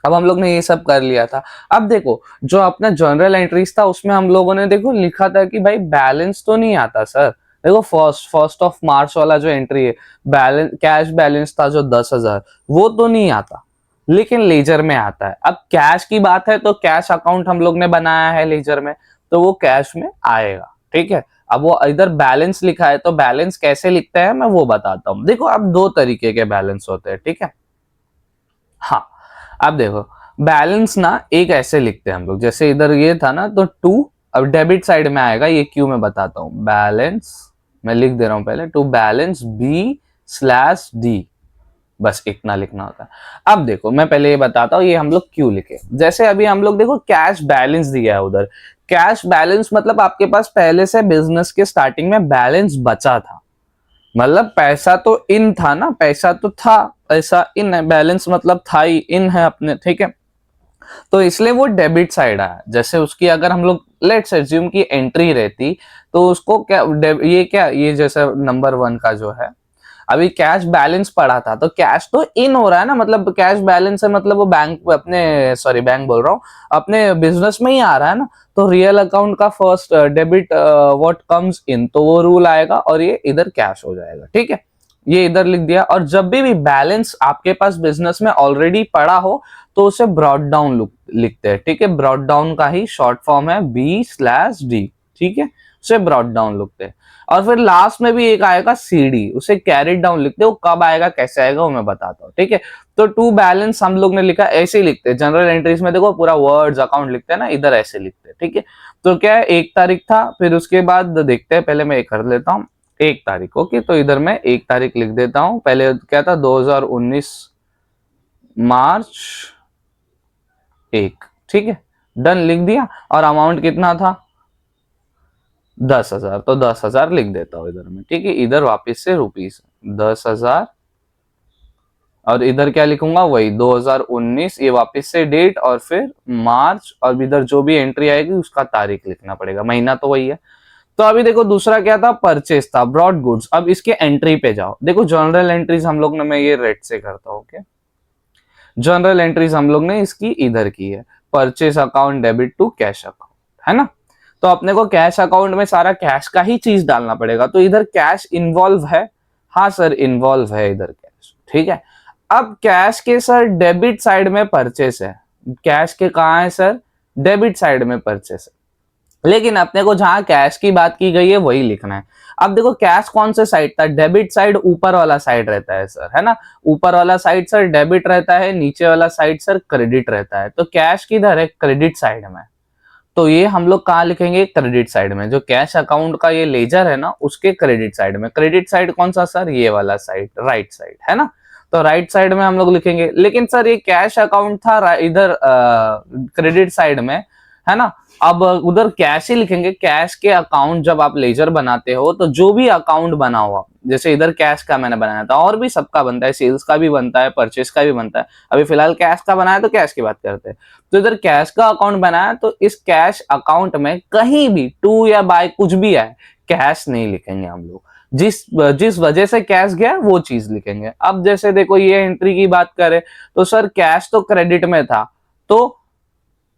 अब हम लोग ने ये सब कर लिया था। अब देखो जो अपना जनरल एंट्रीज था उसमें हम लोगों ने देखो लिखा था कि भाई बैलेंस तो नहीं आता सर। देखो फर्स्ट ऑफ मार्च वाला जो एंट्री है, बैलेंस, कैश बैलेंस था जो 10,000, वो तो नहीं आता, लेकिन लेजर में आता है। अब कैश की बात है तो कैश अकाउंट हम लोग ने बनाया है लेजर में, तो वो कैश में आएगा। ठीक है अब वो इधर बैलेंस लिखा है तो बैलेंस कैसे लिखते हैं मैं वो बताता हूं। देखो अब दो तरीके के बैलेंस होते हैं। ठीक है हाँ अब देखो बैलेंस ना एक ऐसे लिखते हैं हम लोग, जैसे इधर ये था ना तो टू, अब डेबिट साइड में आएगा, ये क्यों मैं बताता हूं। बैलेंस मैं लिख दे रहा हूं पहले, टू बैलेंस B/D, बस इतना लिखना होता है। अब देखो मैं पहले ये बताता हूँ ये हम लोग क्यों लिखे। जैसे अभी हम लोग देखो कैश बैलेंस दिया है उधर, कैश बैलेंस मतलब आपके पास पहले से बिजनेस के स्टार्टिंग में बैलेंस बचा था, मतलब पैसा तो इन था ना, पैसा तो था, पैसा इन है, बैलेंस मतलब था ही, इन है अपने। ठीक है तो इसलिए वो डेबिट साइड आया। जैसे उसकी अगर हम लोग लेट्स एज्यूम की एंट्री रहती तो उसको क्या, ये क्या, ये जैसे नंबर 1 का जो है अभी कैश बैलेंस पड़ा था तो कैश तो इन हो रहा है ना, मतलब कैश बैलेंस है मतलब वो बैंक अपने, सॉरी बैंक बोल रहा हूँ, अपने बिजनेस में ही आ रहा है ना। तो रियल अकाउंट का first debit what comes in, तो वो रूल आएगा और ये इधर कैश हो जाएगा। ठीक है ये इधर लिख दिया। और जब भी बैलेंस आपके पास बिजनेस में ऑलरेडी पड़ा हो तो उसे ब्रॉड डाउन लिखते हैं। ठीक है ब्रॉड डाउन का ही शॉर्ट फॉर्म है B/D। ठीक है उसे ब्रॉट डाउन लिखते हैं। और फिर लास्ट में भी एक आएगा सीडी, उसे कैरिड डाउन लिखते हैं। वो कब आएगा कैसे आएगा वो मैं बताता हूँ, ठीक है। तो टू बैलेंस हम लोग ने लिखा ऐसे ही लिखते हैं, जनरल एंट्रीज में देखो पूरा वर्ड्स अकाउंट लिखते हैं ना, इधर ऐसे लिखते हैं, ठीक है। तो क्या है, 1 तारीख था, फिर उसके बाद देखते हैं, पहले मैं एक कर लेता हूँ 1 तारीख, ओके। तो इधर मैं 1 तारीख लिख देता हूँ। पहले क्या था, 2019 मार्च 1, ठीक है, डन लिख दिया। और अमाउंट कितना था, 10,000, तो 10,000 लिख देता हूँ इधर में, ठीक है। इधर वापस से रुपीस 10,000, और इधर क्या लिखूंगा, वही 2019, ये वापस से डेट, और फिर मार्च, और इधर जो भी एंट्री आएगी उसका तारीख लिखना पड़ेगा, महीना तो वही है। तो अभी देखो दूसरा क्या था, परचेस था, ब्रॉड गुड्स। अब इसके एंट्री पे जाओ, देखो जनरल एंट्रीज हम लोग ने, मैं ये रेड से करता हूँ, ओके। जनरल एंट्रीज हम लोग ने इसकी इधर की है, purchase account debit to cash account, है ना। तो अपने को कैश अकाउंट में सारा कैश का ही चीज डालना पड़ेगा। तो इधर कैश इन्वॉल्व है, हाँ सर इन्वॉल्व है इधर कैश, ठीक है। अब कैश के सर डेबिट साइड में परचेस है, कैश के कहाँ है सर, डेबिट साइड में परचेस है, लेकिन अपने को जहां कैश की बात की गई है वही लिखना है। अब देखो कैश कौन से साइड था, डेबिट साइड ऊपर वाला साइड रहता है सर, है ना। ऊपर वाला साइड सर डेबिट रहता है, नीचे वाला साइड सर क्रेडिट रहता है। तो कैश किधर है, क्रेडिट साइड में। तो ये हम लोग कहाँ लिखेंगे, क्रेडिट साइड में। जो कैश अकाउंट का ये लेजर है ना, उसके क्रेडिट साइड में। क्रेडिट साइड कौन सा सर, ये वाला साइड, राइट साइड, है ना। तो राइट साइड में हम लोग लिखेंगे। लेकिन सर ये कैश अकाउंट था इधर क्रेडिट साइड में, है ना। अब उधर कैश ही लिखेंगे। कैश के अकाउंट जब आप लेजर बनाते हो तो जो भी अकाउंट बना हुआ, जैसे इधर कैश का मैंने बनाया था, और भी सबका बनता है, सेल्स का भी बनता है, परचेस का भी बनता है। अभी फिलहाल कैश का बनाया तो कैश की बात करते हैं। तो इधर कैश का अकाउंट बनाया, तो इस कैश अकाउंट में कहीं भी टू या बाय कुछ भी आए, कैश नहीं लिखेंगे हम लोग। जिस जिस वजह से कैश गया वो चीज लिखेंगे। अब जैसे देखो ये एंट्री की बात करें तो सर कैश तो क्रेडिट में था, तो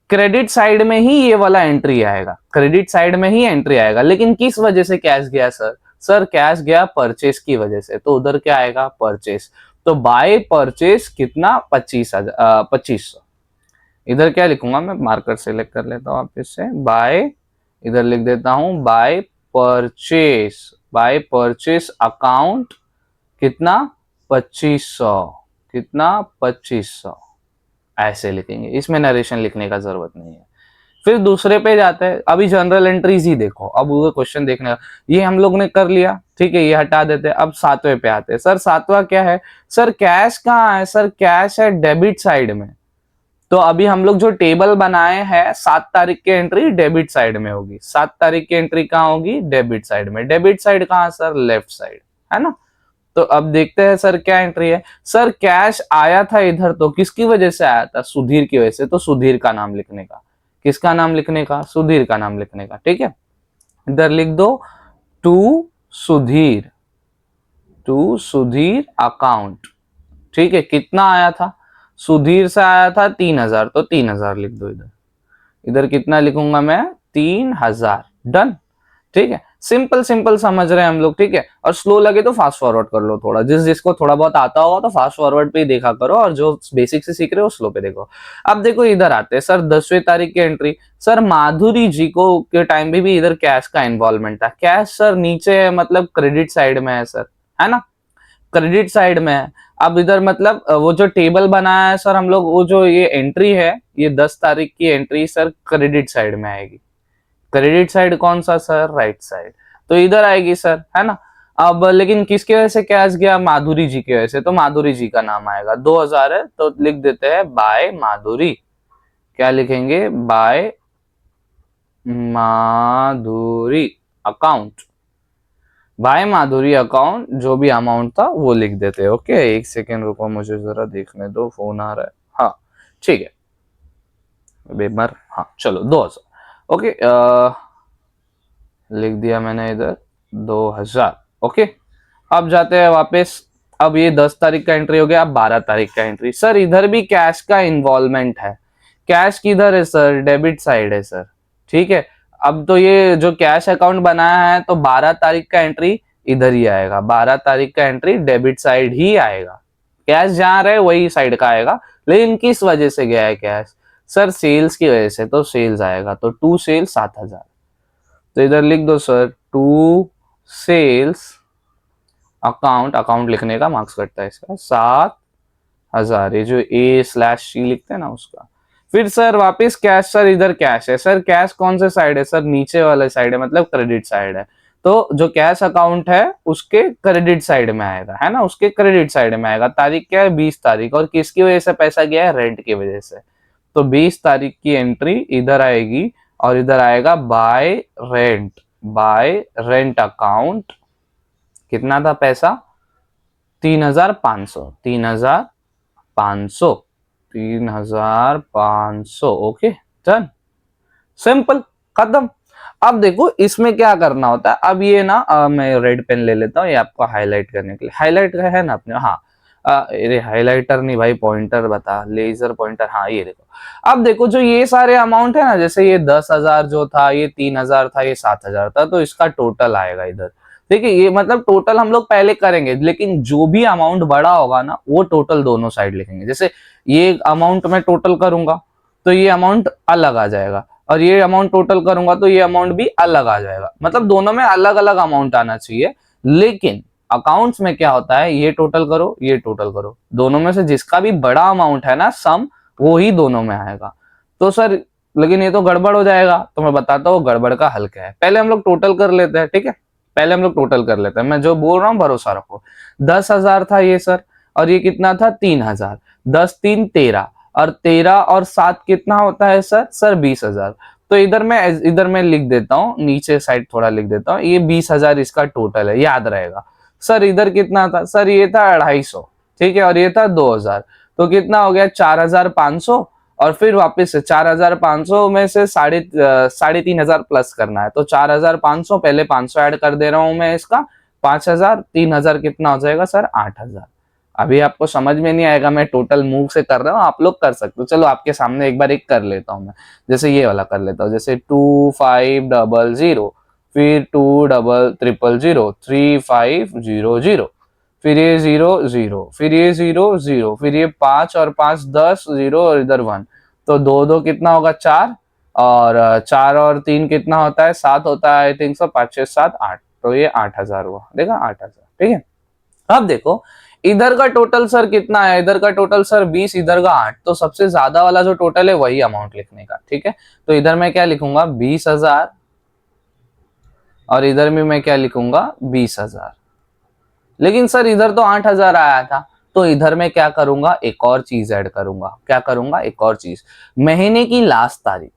क्रेडिट साइड में ही ये वाला एंट्री आएगा, क्रेडिट साइड में ही एंट्री आएगा। लेकिन किस वजह से कैश गया सर, सर कैश गया परचेस की वजह से, तो उधर क्या आएगा, परचेस। तो बाय परचेस कितना, 2500। इधर क्या लिखूंगा मैं, मार्कर सेलेक्ट कर लेता हूँ वापस से, बाय, इधर लिख देता हूं by purchase, by purchase account कितना, 2500, कितना, 2500, ऐसे लिखेंगे। इसमें नरेशन लिखने का जरूरत नहीं है। फिर दूसरे पे जाते हैं। अभी जनरल एंट्रीज ही देखो, अब वो क्वेश्चन देखने का, ये हम लोग ने कर लिया, ठीक है, ये हटा देते हैं। अब 7वें पे आते हैं। सर 7वां क्या है, सर कैश कहाँ है, सर कैश है डेबिट साइड में। तो अभी हम लोग जो टेबल बनाए हैं, 7 तारीख की एंट्री डेबिट साइड में होगी, 7 तारीख की एंट्री कहाँ होगी, डेबिट साइड में। डेबिट साइड कहाँ सर, लेफ्ट साइड, है ना। तो अब देखते हैं सर क्या एंट्री है। सर कैश आया था इधर, तो किसकी वजह से आया था, सुधीर की वजह से। तो सुधीर का नाम लिखने का, किसका नाम लिखने का, सुधीर का नाम लिखने का, ठीक है। इधर लिख दो to Sudhir, to Sudhir account, ठीक है। कितना आया था, सुधीर से आया था 3,000, तो 3,000 लिख दो इधर। इधर कितना लिखूंगा मैं, 3,000, डन, ठीक है। सिंपल सिंपल समझ रहे हैं हम लोग, ठीक है। और स्लो लगे तो फास्ट फॉरवर्ड कर लो थोड़ा, जिसको थोड़ा बहुत आता होगा तो फास्ट फॉरवर्ड पे ही देखा करो, और जो बेसिक से सीख रहे हो स्लो पे देखो। अब देखो इधर आते हैं सर 10वें तारीख की एंट्री। सर माधुरी जी को के टाइम भी इधर कैश का इन्वॉल्वमेंट था। कैश सर नीचे है, मतलब क्रेडिट साइड में है सर, है ना, क्रेडिट साइड में है। अब इधर मतलब वो जो टेबल बनाया है सर हम लोग, वो जो ये एंट्री है, ये 10 तारीख की एंट्री सर क्रेडिट साइड में आएगी। क्रेडिट साइड कौन सा सर, राइट साइड, तो इधर आएगी सर, है ना। अब लेकिन किसकी वजह से कैश गया, माधुरी जी की वजह से, तो माधुरी जी का नाम आएगा। 2,000 है तो लिख देते हैं बाय माधुरी। क्या लिखेंगे, बाय माधुरी अकाउंट, बाय माधुरी अकाउंट, जो भी अमाउंट था वो लिख देते हैं, ओके। एक सेकेंड रुको, मुझे जरा देखने दो, फोन आ रहा है, हाँ ठीक है बेमर, हाँ चलो 2,000, ओके। लिख दिया मैंने इधर 2,000, ओके। अब जाते हैं वापस। अब ये 10 तारीख का एंट्री हो गया। अब 12 तारीख का एंट्री। सर इधर भी कैश का इन्वॉल्वमेंट है। कैश किधर है सर, डेबिट साइड है सर, ठीक है। अब तो ये जो कैश अकाउंट बनाया है, तो 12 तारीख का एंट्री इधर ही आएगा। 12 तारीख का एंट्री डेबिट साइड ही आएगा। कैश जहां रहे वही साइड का आएगा। लेकिन किस वजह से गया है कैश, सर सेल्स की वजह से, तो सेल्स आएगा। तो टू सेल 7,000। तो इधर लिख दो sir to sales account, account लिखने का मार्क्स कटता है इसका 7,000, ये जो A/C लिखते हैं ना उसका। फिर सर वापस कैश, सर इधर कैश है सर, कैश कौन से साइड है सर, नीचे वाले साइड है, मतलब क्रेडिट साइड है। तो जो कैश अकाउंट है उसके क्रेडिट साइड में आएगा, है ना, उसके क्रेडिट साइड में आएगा। तारीख क्या है 20 तारीख, और किसकी वजह से पैसा गया है, रेंट की वजह से। तो 20 तारीख की एंट्री इधर आएगी और इधर आएगा bye rent, bye rent account. कितना था पैसा 3,500, 3,500, 3,500। ओके डन, सिंपल, खत्म। अब देखो इसमें क्या करना होता है। अब ये ना मैं रेड पेन ले लेता हूँ, ये आपको हाईलाइट करने के लिए। हाईलाइट का है ना अपने, हाँ अरे हाईलाइटर नहीं भाई, पॉइंटर बता, लेजर पॉइंटर। हाँ ये देखो, अब देखो जो ये सारे अमाउंट है ना, जैसे ये 10,000 जो था, ये 3,000 था, ये 7,000 था, तो इसका टोटल आएगा इधर। देखिए ये मतलब टोटल हम लोग पहले करेंगे, लेकिन जो भी अमाउंट बड़ा होगा ना वो टोटल दोनों साइड लिखेंगे। जैसे ये अमाउंट मैं टोटल करूंगा तो ये अमाउंट अलग आ जाएगा, और ये अमाउंट टोटल करूंगा तो ये अमाउंट भी अलग आ जाएगा। मतलब दोनों में अलग अलग अमाउंट आना चाहिए। लेकिन अकाउंट्स में क्या होता है, ये टोटल करो, ये टोटल करो, दोनों में से जिसका भी बड़ा अमाउंट है ना सम, वो ही दोनों में आएगा। तो सर लेकिन ये तो गड़बड़ हो जाएगा, तो मैं बताता हूँ गड़बड़ का हल क्या है। पहले हम लोग टोटल कर लेते हैं, ठीक है, पहले हम लोग टोटल कर लेते हैं। मैं जो बोल रहा हूँ भरोसा रखो। 10,000 था ये सर, और ये कितना था 3,000। 10 3 13, और 13 और 7 कितना होता है सर, सर 20,000। तो इधर मैं लिख देता हूँ, नीचे साइड थोड़ा लिख देता हूँ, ये 20,000 इसका टोटल है, याद रहेगा। सर इधर कितना था, सर ये था 250, ठीक है, और ये था 2,000, तो कितना हो गया 4,500। और फिर वापस से 4,500 में से 3,500 प्लस करना है, तो 4,500 पहले 500 ऐड कर दे रहा हूं मैं इसका, 5,000, 3,000 कितना हो जाएगा सर 8,000। अभी आपको समझ में नहीं आएगा, मैं टोटल मूव से कर रहा हूँ, आप लोग कर सकते हो। चलो आपके सामने एक बार एक कर लेता हूँ मैं, जैसे ये वाला कर लेता हूँ, जैसे 2500, फिर 20000, 3500, फिर ये 0 0, फिर ये 0 0, फिर ये 5 और 5 10 0, और इधर 1, तो 2 2 कितना होगा 4, और 4 और 3 कितना होता है 7 होता है आई थिंक सो, 5 6 7 8, तो ये 8,000 हुआ, देखा 8,000, ठीक है। अब देखो इधर का टोटल सर कितना है, इधर का टोटल सर 20, इधर का 8, तो सबसे ज्यादा वाला जो टोटल है वही अमाउंट लिखने का, ठीक है। तो इधर मैं क्या लिखूंगा 20,000, और इधर में मैं क्या लिखूंगा 20,000। लेकिन सर इधर तो 8,000 आया था, तो इधर मैं क्या करूंगा, एक और चीज ऐड करूंगा। क्या करूंगा, एक और चीज, महीने की लास्ट तारीख।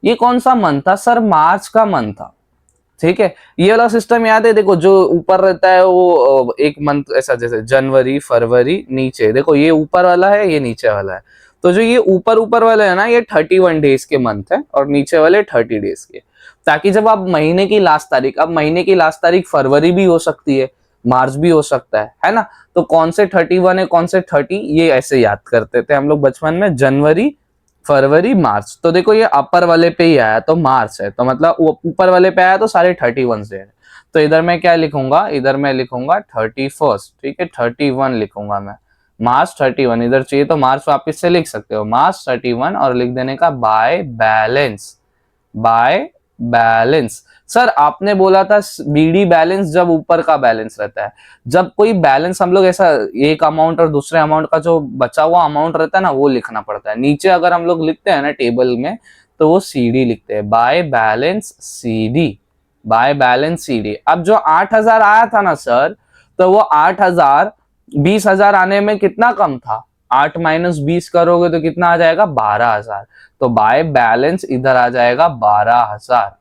ये कौन सा मंथ था सर, मार्च का मंथ था, ठीक है। ये वाला सिस्टम याद है, देखो जो ऊपर रहता है वो एक मंथ ऐसा, जैसे जनवरी फरवरी, नीचे देखो ये ऊपर वाला है ये नीचे वाला है। तो जो ये ऊपर ऊपर वाले है ना, ये 31 डेज के मंथ है, और नीचे वाले 30 डेज के। ताकि जब आप महीने की लास्ट तारीख, अब महीने की लास्ट तारीख फरवरी भी हो सकती है, मार्च भी हो सकता है ना। तो कौन से 31 है कौन से 30, ये ऐसे याद करते थे हम लोग बचपन में, जनवरी फरवरी मार्च। तो देखो ये अपर वाले पे ही आया तो मार्च है, तो मतलब ऊपर वाले पे आया तो सारे 31 से है। तो इधर मैं क्या लिखूंगा, इधर मैं लिखूंगा 31, ठीक है, 31 लिखूंगा मैं, मार्च 31। इधर चाहिए तो मार्च वापिस से लिख सकते हो, मार्च 31, और लिख देने का by balance, by balance. Sir आपने बोला था बीडी बैलेंस जब ऊपर का बैलेंस रहता है, जब कोई बैलेंस हम लोग ऐसा एक अमाउंट और दूसरे अमाउंट का जो बचा हुआ अमाउंट रहता है ना वो लिखना पड़ता है। नीचे अगर हम लोग लिखते हैं ना टेबल में, तो वो सीडी लिखते हैं, by balance CD, by balance CD. अब जो 8,000 आया था ना सर, तो वो 8,000 20,000 आने में कितना कम था, 8 माइनस 20 करोगे तो कितना आ जाएगा 12,000। तो बाय बैलेंस इधर आ जाएगा 12,000,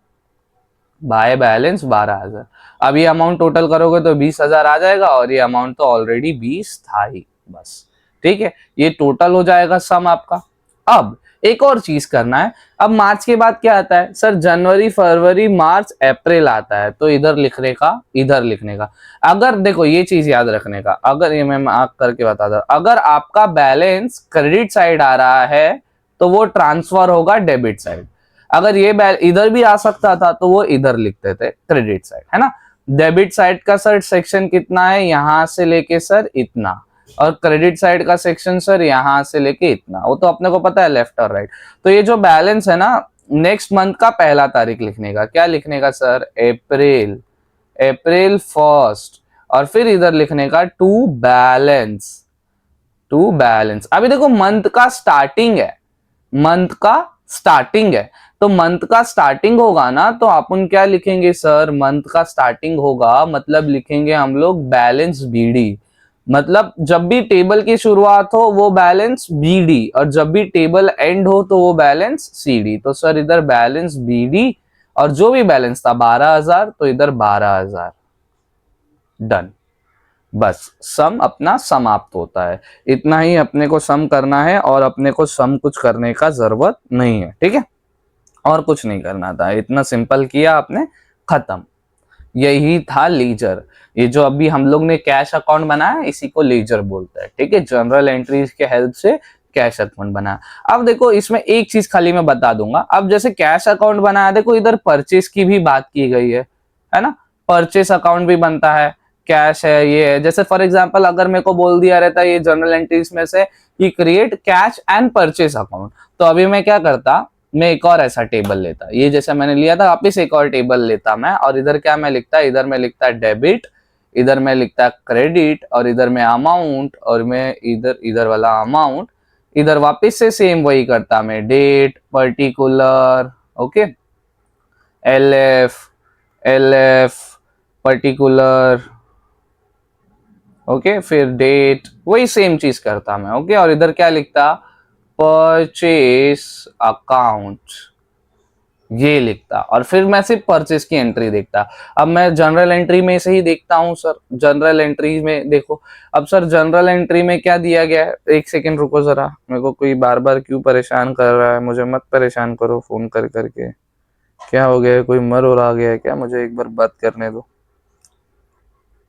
बाय बैलेंस 12,000। अब ये अमाउंट टोटल करोगे तो 20,000 आ जाएगा, और ये अमाउंट तो ऑलरेडी 20 था ही, बस ठीक है। ये टोटल हो जाएगा सम आपका। अब एक और चीज करना है, अब मार्च के बाद क्या आता है सर, जनवरी फरवरी मार्च अप्रैल आता है, तो इधर लिखने का, इधर लिखने का। अगर देखो ये चीज याद रखने का, अगर ये मैं मार्क करके बता दूं, अगर आपका बैलेंस क्रेडिट साइड आ रहा है तो वो ट्रांसफर होगा डेबिट साइड। अगर ये इधर भी आ सकता था तो वो इधर लिखते थे क्रेडिट साइड, है ना। डेबिट साइड का सर सेक्शन कितना है, यहां से लेके सर इतना, और क्रेडिट साइड का सेक्शन सर यहां से लेके इतना, वो तो अपने को पता है लेफ्ट और राइट। तो ये जो बैलेंस है ना, नेक्स्ट मंथ का पहला तारीख लिखने का, क्या लिखने का सर, अप्रैल, अप्रैल फर्स्ट, और फिर इधर लिखने का टू बैलेंस, टू बैलेंस। अभी देखो मंथ का स्टार्टिंग है, मंथ का स्टार्टिंग है, तो मंथ का स्टार्टिंग होगा ना तो अपन क्या लिखेंगे सर, मंथ का स्टार्टिंग होगा मतलब लिखेंगे हम लोग बैलेंस बीडी, मतलब जब भी टेबल की शुरुआत हो वो बैलेंस बीडी, और जब भी टेबल एंड हो तो वो बैलेंस सीडी। तो सर इधर बैलेंस बीडी और जो भी बैलेंस था 12,000, तो इधर 12,000, डन। बस सम अपना समाप्त होता है, इतना ही अपने को सम करना है और अपने को सम कुछ करने का जरूरत नहीं है, ठीक है, और कुछ नहीं करना था, इतना सिंपल किया आपने, खत्म। यही था लीजर। ये जो अभी हम लोग ने कैश अकाउंट बनाया इसी को लीजर बोलते हैं, ठीक है, जनरल एंट्रीज के हेल्प से कैश अकाउंट बना। अब देखो इसमें एक चीज खाली मैं बता दूंगा, अब जैसे कैश अकाउंट बनाया, देखो इधर परचेस की भी बात की गई है ना, परचेस अकाउंट भी बनता है, कैश है, ये है। जैसे फॉर एग्जांपल अगर मेरे को बोल दिया रहता ये जनरल एंट्रीज में से कि create cash and purchase account, तो अभी मैं क्या करता, मैं एक और ऐसा टेबल लेता, ये जैसा मैंने लिया था वापिस एक और टेबल लेता मैं, और इधर क्या मैं लिखता, इधर मैं लिखता डेबिट, इधर मैं लिखता क्रेडिट, और इधर में अमाउंट, और मैं इधर इधर वाला अमाउंट, इधर वापिस से सेम वही करता मैं, date, particular, okay, LF, LF, particular, okay, फिर डेट, वही सेम चीज करता मैं, ओके, और इधर क्या लिखता, परचेस अकाउंट, ये लिखता, और फिर मैं सिर्फ परचेस की एंट्री देखता। अब मैं जनरल एंट्री में से ही देखता हूं सर, जनरल एंट्री में देखो, अब सर जनरल एंट्री में क्या दिया गया है, एक सेकेंड रुको जरा, मेरे को कोई बार बार क्यों परेशान कर रहा है, मुझे मत परेशान करो फोन कर करके, क्या हो गया है, कोई मर और आ गया है क्या, मुझे एक बार बात करने दो,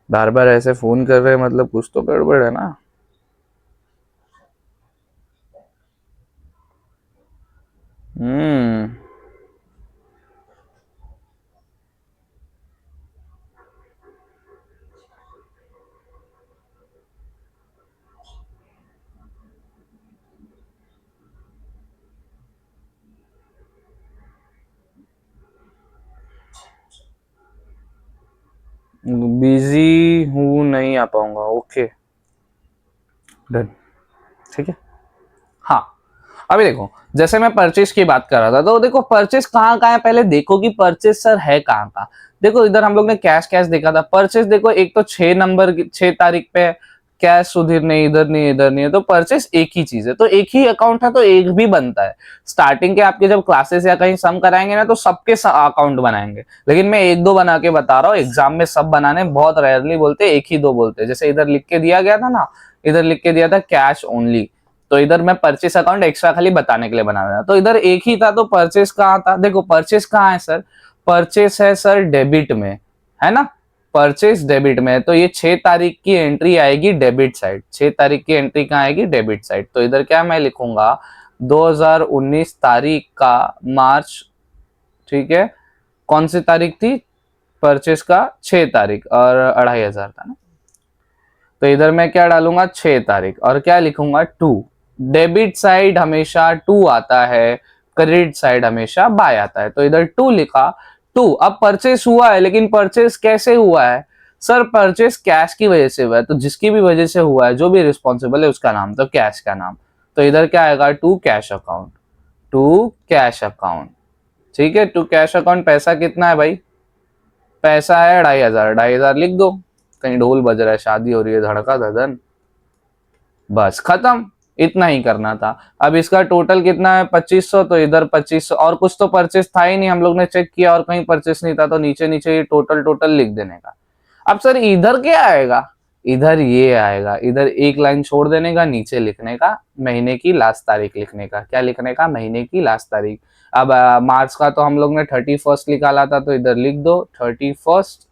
बार बार ऐसे फोन कर रहे हैं मतलब कुछ तो गड़बड़ है ना। हम्म, बिजी हूँ, नहीं आ पाऊंगा, ओके, डन, ठीक है। हाँ, अभी देखो जैसे मैं परचेस की बात कर रहा था, तो देखो परचेस कहाँ कहाँ है, पहले देखो कि परचेस सर है कहाँ कहाँ। देखो इधर हम लोग ने कैश कैश देखा था, परचेस देखो एक तो 6 नंबर 6 तारीख पे है, कैश उधर नहीं, इधर नहीं, इधर नहीं है, तो परचेस एक ही चीज है, तो एक ही अकाउंट है तो एक भी बनता है। स्टार्टिंग के आपके जब क्लासेस या कहीं सम कराएंगे ना तो सबके अकाउंट बनाएंगे, लेकिन मैं एक दो बना के बता रहा हूँ, एग्जाम में सब बनाने बहुत रेयरली बोलते, एक ही दो बोलते। जैसे इधर लिख के दिया गया था ना, इधर लिख के दिया था कैश ओनली, तो इधर मैं परचेस अकाउंट एक्स्ट्रा खाली बताने के लिए बना रहा था, तो इधर एक ही था, तो परचेस कहाँ था, देखो परचेस कहाँ है सर, परचेस है सर डेबिट में, है ना, परचेस डेबिट में है, तो ये 6 तारीख की एंट्री आएगी डेबिट साइड, 6 तारीख की एंट्री कहाँ आएगी, डेबिट साइड। तो इधर क्या मैं लिखूंगा, 2019 तारीख का मार्च, ठीक है, कौन सी तारीख थी, परचेस का 6 तारीख, और 2,500 था ना, तो इधर मैं क्या डालूंगा, 6 तारीख, और क्या लिखूंगा, टू। डेबिट साइड हमेशा टू आता है, क्रेडिट साइड हमेशा बाय आता है, तो इधर टू लिखा, टू। अब परचेस हुआ है, लेकिन परचेस कैसे हुआ है सर, परचेस कैश की वजह से हुआ है, तो जिसकी भी वजह से हुआ है, जो भी रिस्पॉन्सिबल है उसका नाम, तो कैश का नाम, तो इधर क्या आएगा, to cash account, to cash account, ठीक है, टू कैश अकाउंट। पैसा कितना है भाई, पैसा है 2,500, 2,500 लिख दो, कहीं ढोल बज रहा है, शादी हो रही है, धड़का धड़न, बस खत्म, इतना ही करना था। अब इसका टोटल कितना है, 2,500, तो इधर 2,500, और कुछ तो परचेस था ही नहीं, हम लोग ने चेक किया और कहीं परचेस नहीं था, तो नीचे नीचे ये टोटल टोटल लिख देने का। अब सर इधर क्या आएगा, इधर ये आएगा, इधर एक लाइन छोड़ देने का, नीचे लिखने का महीने की लास्ट तारीख लिखने का, क्या लिखने का, महीने की लास्ट तारीख। अब मार्च का तो हम लोग ने 31st निकाला था, तो इधर लिख दो 31st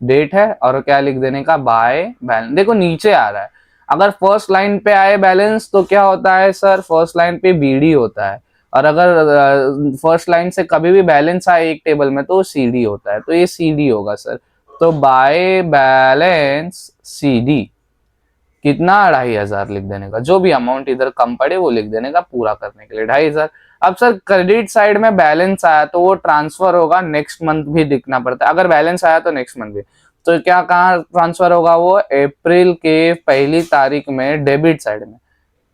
डेट है, और क्या लिख देने का, बाय बैलेंस। देखो नीचे आ रहा है, अगर फर्स्ट लाइन पे आए बैलेंस तो क्या होता है सर, फर्स्ट लाइन पे बीडी होता है, और अगर फर्स्ट लाइन से कभी भी बैलेंस आए एक टेबल में तो सीडी होता है, तो ये सीडी होगा सर, तो बाय बैलेंस सीडी कितना, 2,500 लिख देने का, जो भी अमाउंट इधर कम पड़े वो लिख देने का, पूरा करने के लिए 2,500। अब सर क्रेडिट साइड में बैलेंस आया तो वो ट्रांसफर होगा नेक्स्ट मंथ भी दिखना पड़ता है, अगर बैलेंस आया तो नेक्स्ट मंथ भी। तो क्या कहाँ ट्रांसफर होगा, वो अप्रैल के पहली तारीख में डेबिट साइड में।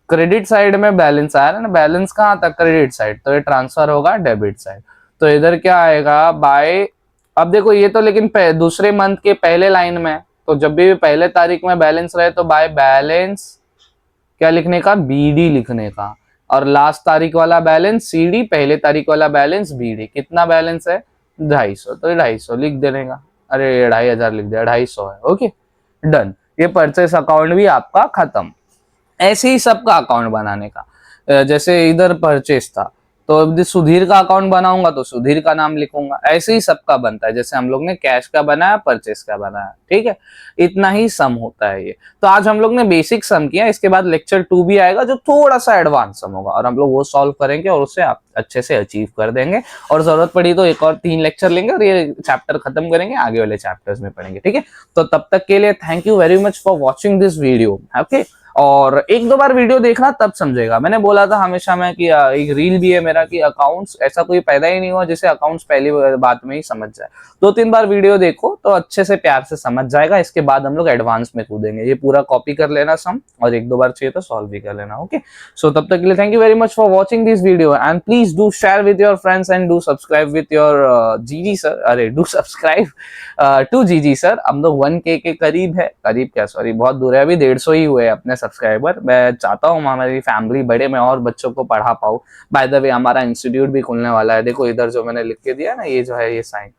क्रेडिट साइड में बैलेंस आया ना, बैलेंस कहाँ था, क्रेडिट साइड, तो ये ट्रांसफर होगा डेबिट साइड। तो इधर क्या आएगा, बाय, अब देखो ये तो लेकिन दूसरे मंथ के पहले लाइन में, तो जब भी पहले तारीख में बैलेंस रहे तो बाय बैलेंस क्या लिखने का, बीडी लिखने का, और लास्ट तारीख वाला बैलेंस सीडी, पहले तारीख वाला बैलेंस बीडी। कितना बैलेंस है, 250, तो 250 लिख देने का, अरे 2500 लिख दिया, 250 है, ओके डन। ये परचेस अकाउंट भी आपका खत्म। ऐसे ही सबका अकाउंट बनाने का, जैसे इधर परचेस था तो अब सुधीर का अकाउंट बनाऊंगा तो सुधीर का नाम लिखूंगा, ऐसे ही सबका बनता है, जैसे हम लोग ने कैश का बनाया, परचेस का बनाया, ठीक है। इतना ही सम होता है ये। तो आज हम लोग ने बेसिक सम किया, इसके बाद लेक्चर 2 भी आएगा जो थोड़ा सा एडवांस सम होगा, और हम लोग वो सॉल्व करेंगे और उससे आप अच्छे से अचीव कर देंगे, और जरूरत पड़ी तो एक और 3 लेक्चर लेंगे और ये चैप्टर खत्म करेंगे, आगे वाले चैप्टर्स में पढ़ेंगे, ठीक है। तो तब तक के लिए thank you very much for watching this video, okay. और एक दो बार वीडियो देखना तब समझेगा, मैंने बोला था हमेशा मैं कि एक रील भी है मेरा कि अकाउंट्स ऐसा कोई पैदा ही नहीं हुआ जिसे अकाउंट्स पहली बात में ही समझ जाए। 2-3 बार वीडियो देखो तो अच्छे से प्यार से समझ जाएगा, इसके बाद हम लोग एडवांस में कूदेंगे। ये पूरा कॉपी कर लेना सम, और एक दो बार चाहिए तो सॉल्व भी कर लेना, ओके। सो तब तक के लिए thank you very much for watching this video, and please do share with your friends and do subscribe with your जीजी सर, अरे डू सब्सक्राइब टू जीजी सर। हम लोग 1K के करीब है, करीब क्या सॉरी बहुत दूर है, अभी 150 ही हुए अपने सब्सक्राइबर। मैं चाहता हूँ हमारी फैमिली बढ़े, मैं और बच्चों को पढ़ा पाऊँ। बाय द वे हमारा इंस्टीट्यूट भी खुलने वाला है, देखो इधर जो मैंने लिख के दिया ना, ये जो है ये साइन,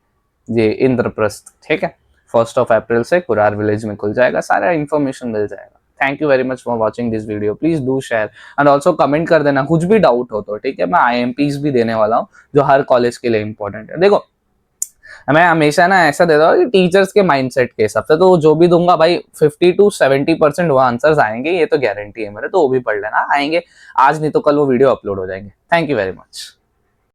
ये इंद्रप्रस्थ, ठीक है। 1 अप्रैल से कुरार विलेज में खुल जाएगा, सारा इन्फॉर्मेशन मिल जाएगा। Thank you very much for watching this video, please do share and also comment कर देना कुछ भी डाउट हो तो, ठीक है। मैं IMPs भी देने वाला हूँ जो हर कॉलेज के लिए इंपॉर्टेंट है। देखो मैं हमेशा ना ऐसा देता हूँ कि टीचर्स के माइंडसेट के हिसाब से, तो जो भी दूंगा भाई 50-70% वो आंसर्स आएंगे, ये तो गारंटी है मेरे, तो वो भी पढ़ लेना, आएंगे आज नहीं तो कल वो वीडियो अपलोड हो जाएंगे। Thank you very much.